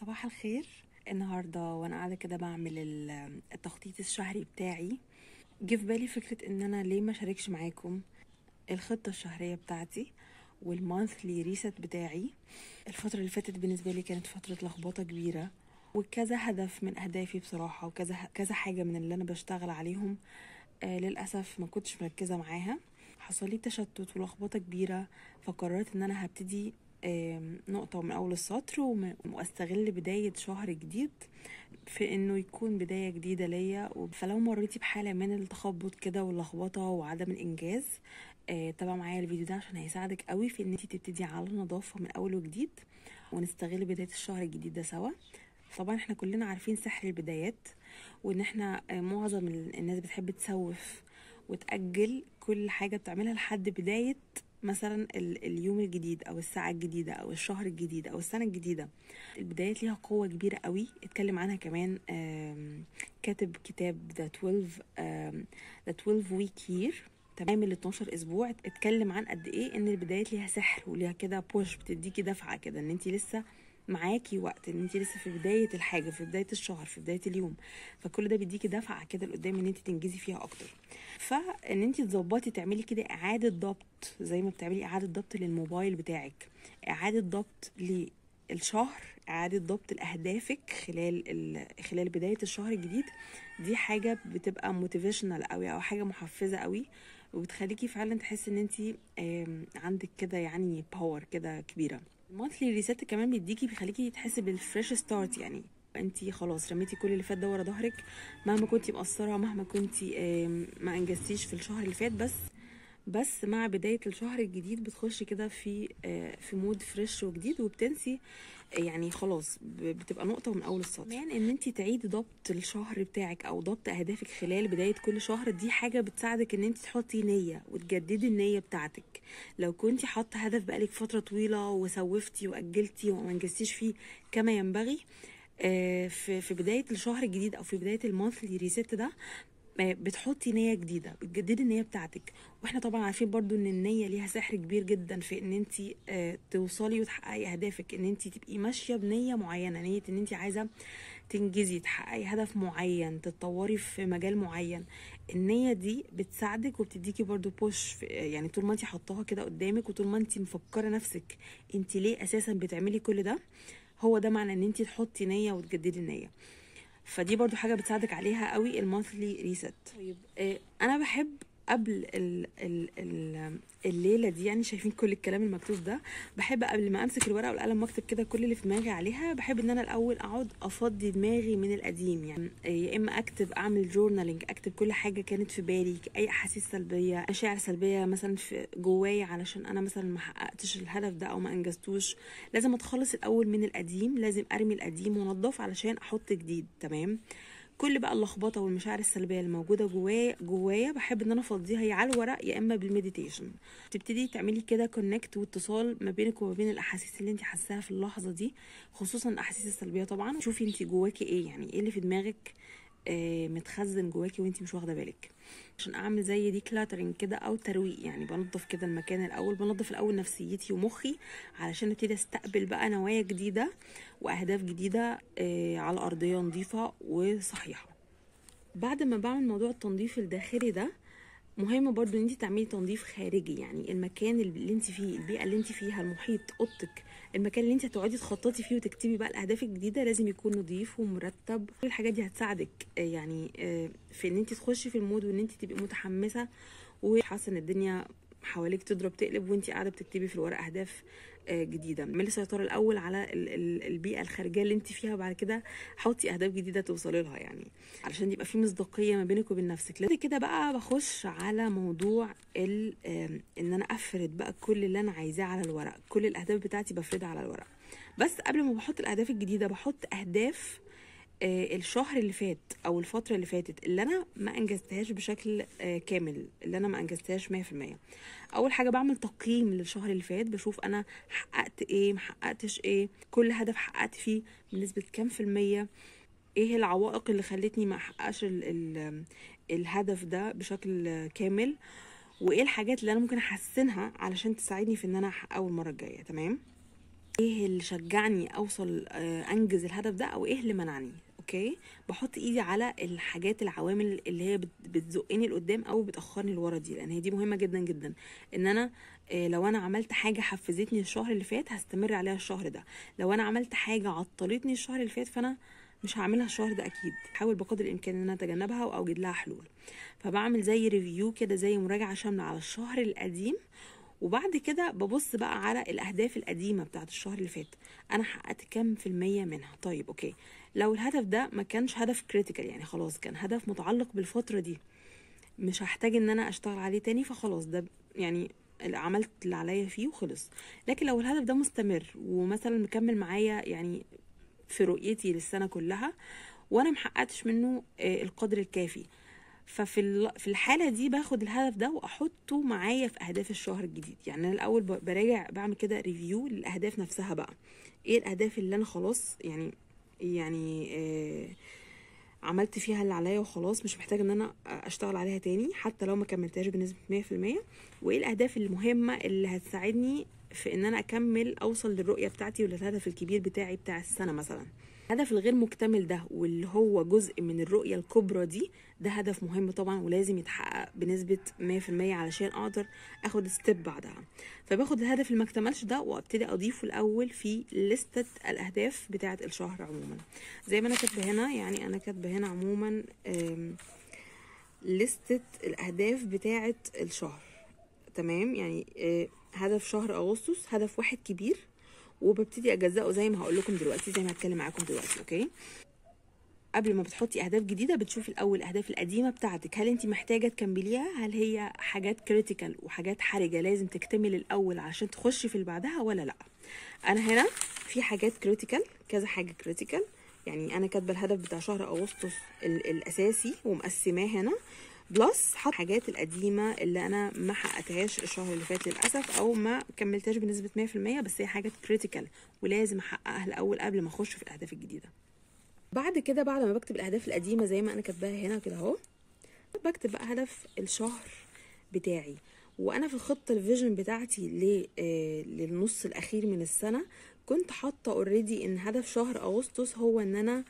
صباح الخير. النهاردة وانا قاعدة كده بعمل التخطيط الشهري بتاعي، جه في بالي فكرة ان انا ليه ما شاركش معاكم الخطة الشهرية بتاعتي والمانثلي ريست بتاعي. الفترة اللي فاتت بالنسبة لي كانت فترة لخبطة كبيرة، وكذا هدف من اهدافي بصراحة، وكذا كذا حاجة من اللي انا بشتغل عليهم للأسف ما كنتش مركزة معاها. حصل لي تشتت ولخبطة كبيرة، فقررت ان انا هبتدي نقطة من أول السطر وأستغل بداية شهر جديد في إنه يكون بداية جديدة ليا. فلو مريتي بحالة من التخبط كده واللخبطة وعدم الإنجاز، تابع معايا الفيديو ده عشان هيساعدك قوي في إن انتي تبتدي على نظافة من أول وجديد، ونستغل بداية الشهر الجديد ده سوا. طبعا احنا كلنا عارفين سحر البدايات، وان احنا معظم الناس بتحب تسوف وتأجل كل حاجة بتعملها لحد بداية مثلا اليوم الجديد او الساعة الجديدة او الشهر الجديد او السنة الجديدة. البدايات ليها قوة كبيرة قوي، اتكلم عنها كمان كاتب كتاب The 12 week year، تمام، ال 12 اسبوع، اتكلم عن قد ايه ان البدايات ليها سحر وليها كده بوش، بتديكي دفعة كده ان انت لسه معاكي وقت، ان انت لسه في بداية الحاجة، في بداية الشهر، في بداية اليوم. فكل ده بيديكي دفعة كده لقدام ان انت تنجزي فيها اكتر. فان انت تظبطي تعملي كده اعادة ضبط، زي ما بتعملي اعادة ضبط للموبايل بتاعك، اعادة ضبط للشهر، اعادة ضبط لاهدافك خلال بداية الشهر الجديد. دي حاجة بتبقى موتيفيشنال قوي او حاجة محفزة قوي، وبتخليكي فعلا تحسي ان انت عندك كده يعني باور كده كبيرة. المونثلي ريسيت كمان بيديكي، بيخليكي تحسي بالفريش ستارت، يعني انتي خلاص رميتي كل اللي فات ده ورا ظهرك، مهما كنتي مقصره، مهما كنتي ما انجزتيش في الشهر اللي فات. بس مع بداية الشهر الجديد بتخشي كده في مود فريش وجديد، وبتنسي يعني خلاص بتبقى نقطة من أول السطر. كمان إن أنت تعيدي ضبط الشهر بتاعك أو ضبط أهدافك خلال بداية كل شهر، دي حاجة بتساعدك إن أنت تحطي نية وتجددي النية بتاعتك. لو كنتي حاطة هدف بقالك فترة طويلة وسوفتي وأجلتي وما انجزتيش فيه كما ينبغي، في بداية الشهر الجديد أو في بداية المونثلي ريست ده بتحطي نية جديدة، بتجددي النية بتاعتك. واحنا طبعا عارفين برضو ان النية ليها سحر كبير جدا في ان انت توصلي وتحققي اهدافك، ان انت تبقي ماشية بنية معينة، نية ان انت عايزة تنجزي، تحققي هدف معين، تتطوري في مجال معين. النية دي بتساعدك وبتديكي برضو بوش، يعني طول ما انت حطاها كده قدامك وطول ما انت مفكرة نفسك انت ليه اساسا بتعملي كل ده، هو ده معنى ان انت تحطي نية وتجددي النية. فدي برضو حاجة بتساعدك عليها قوي المونثلي ريست. طيب انا بحب قبل الليلة دي، يعني شايفين كل الكلام المكتوب ده، بحب قبل ما امسك الورقة والقلم واكتب كده كل اللي في دماغي عليها، بحب ان انا الاول اقعد افضي دماغي من القديم. يعني يا اما اكتب، اعمل جورنالينج، اكتب كل حاجة كانت في بالي، اي احاسيس سلبية، مشاعر سلبية مثلا في جوايا علشان انا مثلا ما حققتش الهدف ده او ما انجزتوش. لازم اتخلص الاول من القديم، لازم ارمي القديم وانضف علشان احط جديد. تمام. كل بقى اللخبطه والمشاعر السلبيه اللي موجوده جوايا بحب ان انا افضيها يا على الورق يا اما بالمديتيشن. تبتدي تعملي كده كونكت واتصال ما بينك وما بين الاحاسيس اللي انت حاساها في اللحظه دي، خصوصا الاحاسيس السلبيه. طبعا شوفي انت جواكي ايه، يعني ايه اللي في دماغك متخزن جواكي وانت مش واخده بالك، عشان اعمل زي دي كلاترنج كده او ترويق. يعني بنظف كده المكان الاول، بنظف الاول نفسيتي ومخي علشان ابتدي استقبل بقى نوايا جديده واهداف جديده على ارضيه نظيفه وصحيحه. بعد ما بعمل موضوع التنظيف الداخلي ده، مهم برضو ان انت تعملي تنظيف خارجي، يعني المكان اللي انت فيه، البيئه اللي انت فيها، المحيط، اوضتك، المكان اللي انت هتقعدي تخططي فيه وتكتبي بقى الاهداف الجديده لازم يكون نظيف ومرتب. كل الحاجات دي هتساعدك يعني في ان انت تخشي في المود وان انت تبقي متحمسه وحاسه ان الدنيا حواليك تضرب تقلب وانت قاعده بتكتبي في الورق اهداف جديده. اعملي سيطره الاول على البيئه الخارجيه اللي انت فيها، وبعد كده حطي اهداف جديده توصلي لها، يعني علشان يبقى في مصداقيه ما بينك وبين نفسك. لازم كده بقى بخش على موضوع ان انا افرد بقى كل اللي انا عايزاه على الورق، كل الاهداف بتاعتي بفردها على الورق. بس قبل ما بحط الاهداف الجديده بحط اهداف الشهر اللي فات او الفتره اللي فاتت اللي انا ما انجزتهاش بشكل كامل، اللي انا ما انجزتهاش 100%. اول حاجه بعمل تقييم للشهر اللي فات، بشوف انا حققت ايه، ما حققتش ايه، كل هدف حققت فيه بنسبه كام في الميه، ايه العوائق اللي خلتني ما احققش الهدف ده بشكل كامل، وايه الحاجات اللي انا ممكن احسنها علشان تساعدني في ان انا احققه المره الجايه. تمام. ايه اللي شجعني اوصل انجز الهدف ده، او ايه اللي منعني. اوكي، بحط ايدي على الحاجات العوامل اللي هي بتزقني لقدام او بتاخرني لورا دي، لان هي دي مهمه جدا جدا. ان انا لو انا عملت حاجه حفزتني الشهر اللي فات هستمر عليها الشهر ده، لو انا عملت حاجه عطلتني الشهر اللي فات فانا مش هعملها الشهر ده اكيد. حاول بقدر الامكان ان انا اتجنبها واوجد لها حلول. فبعمل زي ريفيو كده، زي مراجعه شامله على الشهر القديم، وبعد كده ببص بقى على الاهداف القديمه بتاعت الشهر اللي فات، انا حققت كام في المية منها. طيب اوكي، لو الهدف ده ما كانش هدف كريتيكال، يعني خلاص كان هدف متعلق بالفتره دي، مش هحتاج ان انا اشتغل عليه تاني، فخلاص ده يعني عملت اللي عليا فيه وخلص. لكن لو الهدف ده مستمر ومثلا مكمل معايا يعني في رؤيتي للسنه كلها، وانا محققتش منه القدر الكافي، في الحاله دي باخد الهدف ده واحطه معايا في اهداف الشهر الجديد. يعني انا الاول براجع، بعمل كده ريفيو للاهداف نفسها بقى، ايه الاهداف اللي انا خلاص يعني عملت فيها اللي عليا وخلاص، مش محتاجه ان انا اشتغل عليها تاني حتى لو ما كملتهاش بنسبه 100%. وايه الاهداف المهمه اللي هتساعدني في ان انا اكمل اوصل للرؤيه بتاعتي وللهدف الكبير بتاعي بتاع السنه مثلا. الهدف الغير مكتمل ده واللي هو جزء من الرؤيه الكبرى دي، ده هدف مهم طبعا ولازم يتحقق بنسبه 100% علشان اقدر اخد ستيب بعدها. فباخد الهدف اللي ما اكتملش ده وابتدي اضيفه الاول في لستة الاهداف بتاعه الشهر عموما. زي ما انا كاتبه هنا، يعني انا كاتبه هنا عموما لستة الاهداف بتاعه الشهر. تمام، يعني هدف شهر اغسطس هدف واحد كبير، وببتدي اجزأه زي ما هقول لكم دلوقتي، زي ما هتكلم معاكم دلوقتي. اوكي، قبل ما بتحطي اهداف جديده بتشوفي الاول الاهداف القديمه بتاعتك، هل انت محتاجه تكمليها؟ هل هي حاجات كريتيكال وحاجات حرجه لازم تكتمل الاول عشان تخشي في اللي بعدها ولا لا؟ انا هنا في حاجات كريتيكال، كذا حاجه كريتيكال. يعني انا كاتبه الهدف بتاع شهر اغسطس الاساسي ومقسماه هنا، بلس حاجات القديمه اللي انا ما حققتهاش الشهر اللي فات للاسف، او ما كملتهاش بنسبه 100%، بس هي حاجات كريتيكال ولازم احققها الاول قبل ما اخش في الاهداف الجديده. بعد كده، بعد ما بكتب الاهداف القديمه زي ما انا كاتباها هنا كده اهو، بكتب بقى هدف الشهر بتاعي. وانا في الخطه الفيجن بتاعتي للنص الاخير من السنه كنت حاطه اوريدي ان هدف شهر اغسطس هو ان انا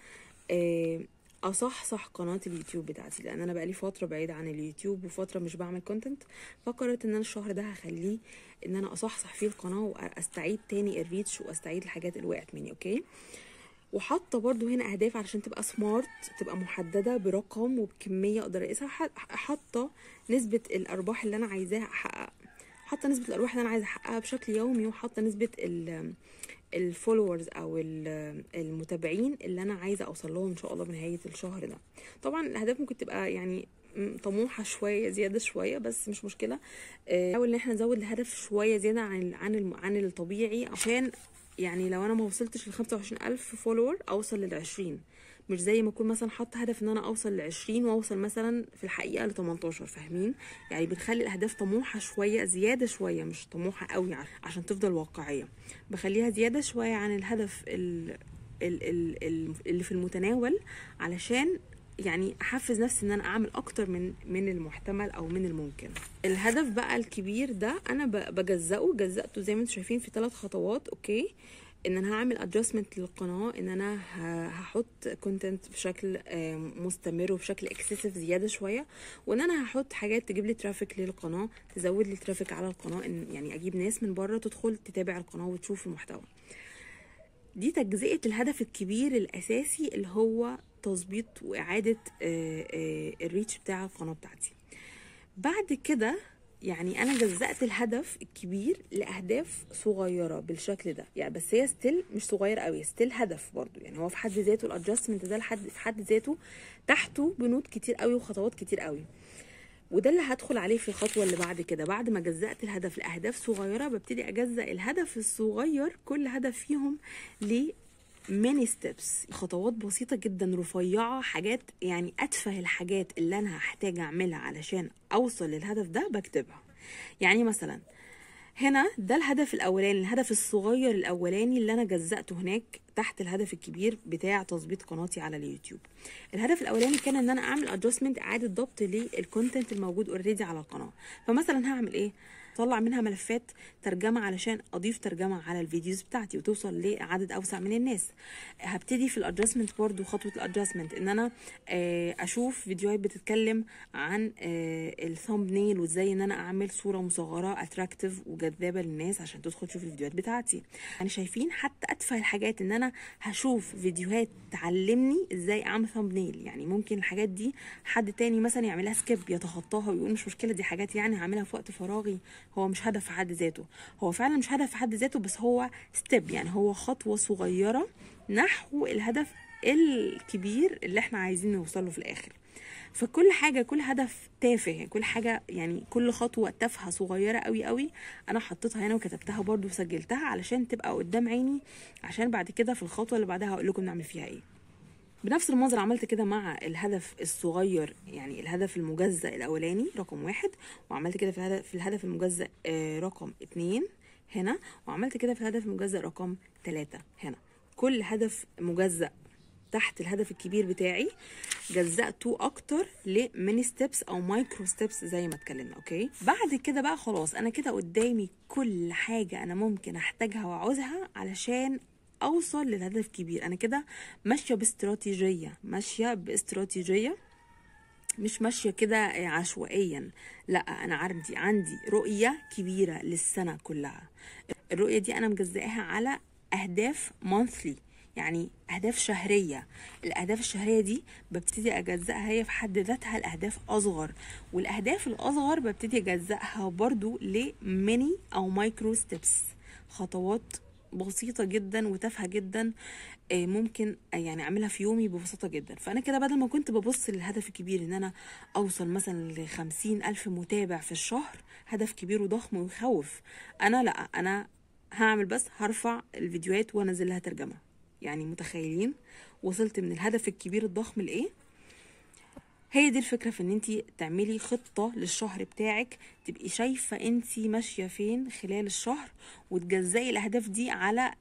اصحصح قناه اليوتيوب بتاعتي، لان انا بقالي فتره بعيده عن اليوتيوب وفتره مش بعمل كونتنت. فقررت ان انا الشهر ده هخليه ان انا اصحصح فيه القناه واستعيد تاني الريتش واستعيد الحاجات اللي وقعت مني. اوكي، وحاطه برضو هنا اهداف علشان تبقى سمارت، تبقى محدده برقم وبكميه اقدر اقيسها. حاطه نسبه الارباح اللي انا عايزاها احققها، حاطه نسبه الارباح اللي انا عايزه احققها بشكل يومي، وحاطه نسبه الفولورز او المتابعين اللي انا عايزه اوصل لهم ان شاء الله بنهايه الشهر ده. طبعا الاهداف ممكن تبقى يعني طموحه شويه زياده شويه، بس مش مشكله. نحاول ان احنا نزود الهدف شويه زياده عن الطبيعي، عشان يعني لو انا ما وصلتش ل25,000 فولور اوصل لل20، مش زي ما اكون مثلا حاطه هدف ان انا اوصل ل20 واوصل مثلا في الحقيقه ل18. فاهمين؟ يعني بنخلي الاهداف طموحه شويه زياده شويه، مش طموحه قوي عشان تفضل واقعيه، بخليها زياده شويه عن الهدف اللي في المتناول، علشان يعني احفز نفسي ان انا اعمل اكتر من المحتمل او من الممكن. الهدف بقى الكبير ده انا جزأته زي ما انتم شايفين في 3 خطوات. اوكي، ان انا هعمل ادجستمنت للقناه، ان انا هحط كونتنت بشكل مستمر وبشكل اكسسيف زياده شويه، وان انا هحط حاجات تجيب لي ترافيك للقناه، تزود لي ترافيك على القناه، ان يعني اجيب ناس من بره تدخل تتابع القناه وتشوف المحتوى. دي تجزئة الهدف الكبير الأساسي اللي هو تظبيط وإعادة الريتش بتاع القناة بتاعتي. بعد كده يعني أنا جزأت الهدف الكبير لأهداف صغيرة بالشكل ده، يعني بس هي ستيل مش صغيرة قوي، ستيل هدف برضو. يعني هو في حد ذاته الادجستمنت ده في حد ذاته تحته بنود كتير قوي وخطوات كتير قوي، وده اللي هدخل عليه في الخطوه اللي بعد كده. بعد ما جزأت الهدف لاهداف صغيره ببتدي اجزأ الهدف الصغير، كل هدف فيهم ميني ستيبس، خطوات بسيطه جدا رفيعه، حاجات يعني اتفه الحاجات اللي انا هحتاج اعملها علشان اوصل للهدف ده بكتبها. يعني مثلا هنا ده الهدف الاولاني، الهدف الصغير الاولاني اللي انا جزأته هناك تحت الهدف الكبير بتاع تظبيط قناتي على اليوتيوب. الهدف الاولاني كان ان انا اعمل ادجستمنت، اعاده ضبط للكونتنت الموجود اوريدي على القناه. فمثلا هعمل ايه؟ طلع منها ملفات ترجمه علشان اضيف ترجمه على الفيديوز بتاعتي وتوصل لعدد اوسع من الناس. هبتدي في الادجستمنت برضو، خطوه الادجستمنت ان انا اشوف فيديوهات بتتكلم عن الثامبنيل وازاي ان انا اعمل صوره مصغره اتراكتيف وجذابه للناس عشان تدخل تشوف الفيديوهات بتاعتي. يعني شايفين حتى اتفه الحاجات ان انا هشوف فيديوهات تعلمني ازاي اعمل ثامبنيل. يعني ممكن الحاجات دي حد تاني مثلا يعملها سكيب، يتخطاها ويقول مش مشكله، دي حاجات يعني هعملها في وقت فراغي. هو مش هدف في حد ذاته، هو فعلا مش هدف في حد ذاته، بس هو ستيب، يعني هو خطوه صغيره نحو الهدف الكبير اللي احنا عايزين نوصله في الاخر. فكل حاجه، كل هدف تافه، كل حاجه يعني كل خطوه تافهه صغيره قوي قوي انا حطيتها هنا وكتبتها برضو وسجلتها علشان تبقى قدام عيني، عشان بعد كده في الخطوه اللي بعدها هقول لكم نعمل فيها ايه. بنفس المنظر عملت كده مع الهدف الصغير، يعني الهدف المجزأ الاولاني رقم 1، وعملت كده في الهدف المجزأ رقم 2 هنا، وعملت كده في الهدف المجزأ رقم 3 هنا. كل هدف مجزأ تحت الهدف الكبير بتاعي جزأته اكتر لميني ستيبس او مايكرو ستيبس زي ما اتكلمنا. اوكي، بعد كده بقى خلاص انا كده قدامي كل حاجه انا ممكن احتاجها واعوزها علشان اوصل للهدف الكبير. انا كده ماشيه باستراتيجيه، مش ماشيه كده عشوائيا، لا انا عندي رؤيه كبيره للسنه كلها. الرؤيه دي انا مجزئاها على اهداف مونثلي، يعني اهداف شهريه. الاهداف الشهريه دي ببتدي اجزئها هي في حد ذاتها لاهداف اصغر، والاهداف الاصغر ببتدي اجزئها برضو لميني او مايكرو ستيبس، خطوات بسيطه جدا وتافهه جدا ممكن يعني اعملها في يومي ببساطه جدا. فانا كده بدل ما كنت ببص للهدف الكبير ان انا اوصل مثلا ل50,000 متابع في الشهر، هدف كبير وضخم ويخوف، انا لا، انا هعمل بس هرفع الفيديوهات وانزل لها ترجمه. يعني متخيلين وصلت من الهدف الكبير الضخم لايه؟ هي دي الفكره، في ان انت تعملي خطه للشهر بتاعك، تبقي شايفه انت ماشيه فين خلال الشهر، وتجزئي الاهداف دي على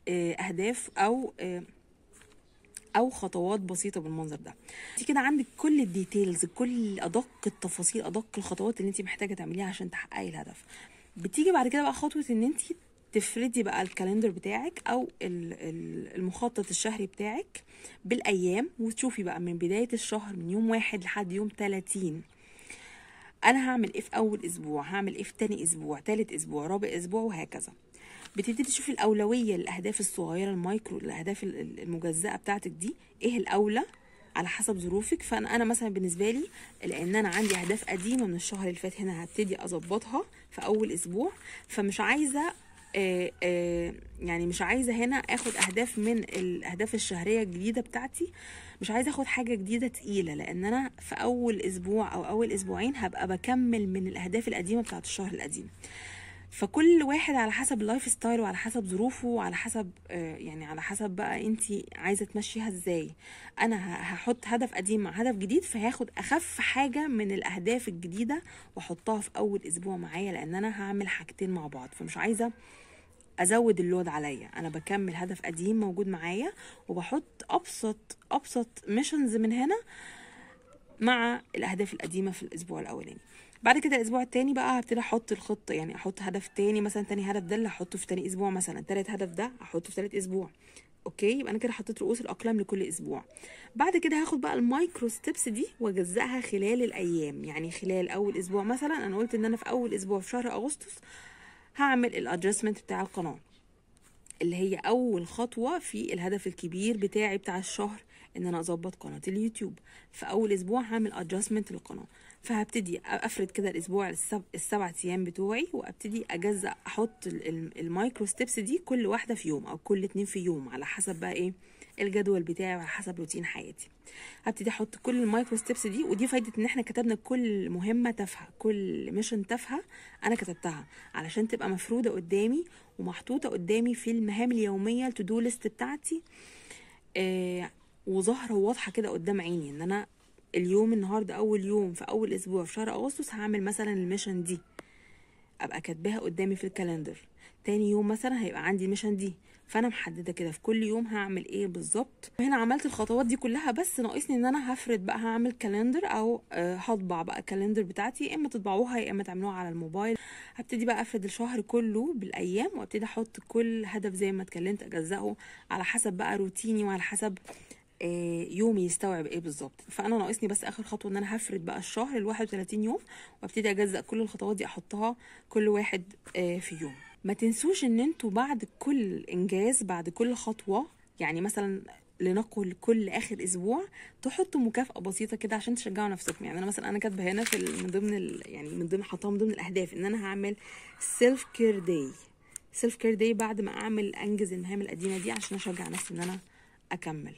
اهداف او خطوات بسيطه بالمنظر ده. انت كده عندك كل الديتيلز، كل ادق التفاصيل، ادق الخطوات اللي انت محتاجه تعمليها عشان تحققي الهدف. بتيجي بعد كده بقى خطوه ان انت تفردي بقى الكالندر بتاعك او المخطط الشهري بتاعك بالايام، وتشوفي بقى من بدايه الشهر من يوم 1 لحد يوم 30 انا هعمل ايه في اول اسبوع، هعمل ايه في تاني اسبوع، تالت اسبوع، رابع اسبوع، وهكذا. بتبتدي تشوفي الاولويه للاهداف الصغيره المايكرو، الاهداف المجزأه بتاعتك دي ايه الاولى على حسب ظروفك. فانا مثلا بالنسبه لي، لان انا عندي اهداف قديمه من الشهر اللي فات هنا هبتدي اظبطها في اول اسبوع، فمش عايزه يعني مش عايزه هنا اخد اهداف من الاهداف الشهريه الجديده بتاعتي، مش عايزه اخد حاجه جديده تقيله، لان انا في اول اسبوع او اول اسبوعين هبقى بكمل من الاهداف القديمه بتاعت الشهر القديم. فكل واحد على حسب اللايف ستايل وعلى حسب ظروفه وعلى حسب يعني على حسب بقى انت عايزه تمشيها ازاي. انا هحط هدف قديم مع هدف جديد، فهاخد اخف حاجه من الاهداف الجديده واحطها في اول اسبوع معايا، لان انا هعمل حاجتين مع بعض، فمش عايزه ازود اللود عليا. انا بكمل هدف قديم موجود معايا وبحط ابسط ميشنز من هنا مع الاهداف القديمه في الاسبوع الاولاني. بعد كده الاسبوع التاني بقى هبتدي احط الخطه، يعني احط هدف تاني، مثلا تاني هدف ده اللي هحطه في تاني اسبوع، مثلا تالت هدف ده هحطه في تالت اسبوع. اوكي، يبقى انا كده حطيت رؤوس الاقلام لكل اسبوع. بعد كده هاخد بقى المايكرو ستيبس دي واجزئها خلال الايام. يعني خلال اول اسبوع مثلا انا قلت ان انا في اول اسبوع في شهر اغسطس هعمل الادجستمنت بتاع القناه، اللي هي اول خطوه في الهدف الكبير بتاعي بتاع الشهر، ان انا اظبط قناه اليوتيوب. في اول اسبوع هعمل ادجستمنت للقناه، فهبتدي افرد كده الاسبوع ال7 ايام بتوعي، وابتدي اجزأ احط المايكرو ستيبس دي كل واحده في يوم او كل 2 في يوم، على حسب بقى ايه الجدول بتاعي وعلى حسب روتين حياتي. هبتدي احط كل المايكرو ستيبس دي، ودي فايده ان احنا كتبنا كل مهمه تافهه، كل ميشن تافهه انا كتبتها علشان تبقى مفروده قدامي ومحطوطه قدامي في المهام اليوميه التو دو ليست بتاعتي، وظاهره وواضحه كده قدام عيني ان انا اليوم النهارده اول يوم في اول اسبوع في شهر اغسطس هعمل مثلا الميشن دي، ابقى كاتباها قدامي في الكالندر. تاني يوم مثلا هيبقى عندي الميشن دي، فانا محدده كده في كل يوم هعمل ايه بالظبط. هنا عملت الخطوات دي كلها، بس ناقصني ان انا هفرد بقى، هعمل كالندر او هطبع بقى الكالندر بتاعتي، يا اما تطبعوها يا اما تعملوها على الموبايل. هبتدي بقى افرد الشهر كله بالايام، وابتدي احط كل هدف زي ما اتكلمت اجزأه على حسب بقى روتيني وعلى حسب يومي يستوعب ايه بالظبط. فانا ناقصني بس اخر خطوه ان انا هفرد بقى الشهر ال 31 يوم، وابتدي اجزأ كل الخطوات دي احطها كل واحد في يوم. ما تنسوش ان انتوا بعد كل انجاز، بعد كل خطوه، يعني مثلا لنقل كل اخر اسبوع تحطوا مكافاه بسيطه كده عشان تشجعوا نفسكم. يعني انا مثلا انا كاتبه هنا من ضمن يعني من ضمن حطاها من ضمن الاهداف ان انا هعمل سيلف كير داي. سيلف كير داي بعد ما انجز المهام القديمه دي عشان اشجع نفسي ان انا اكمل.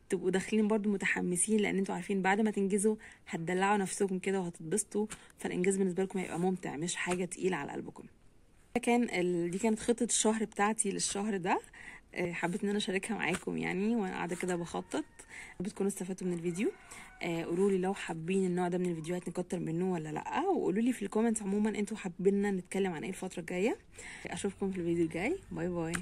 تبقوا داخلين برضو متحمسين، لان انتوا عارفين بعد ما تنجزوا هتدلعوا نفسكم كده وهتتبسطوا، فالانجاز بالنسبه لكم هيبقى ممتع مش حاجه تقيله على قلبكم. دي كانت خطه الشهر بتاعتي للشهر ده. حبيت ان انا اشاركها معاكم يعني وانا قاعده كده بخطط. بتكونوا استفدتوا من الفيديو. قولوا لي لو حابين النوع ده من الفيديوهات نكتر منه ولا لا، وقولوا لي في الكومنتس عموما انتوا حابين نتكلم عن ايه الفتره الجايه. اشوفكم في الفيديو الجاي. باي باي.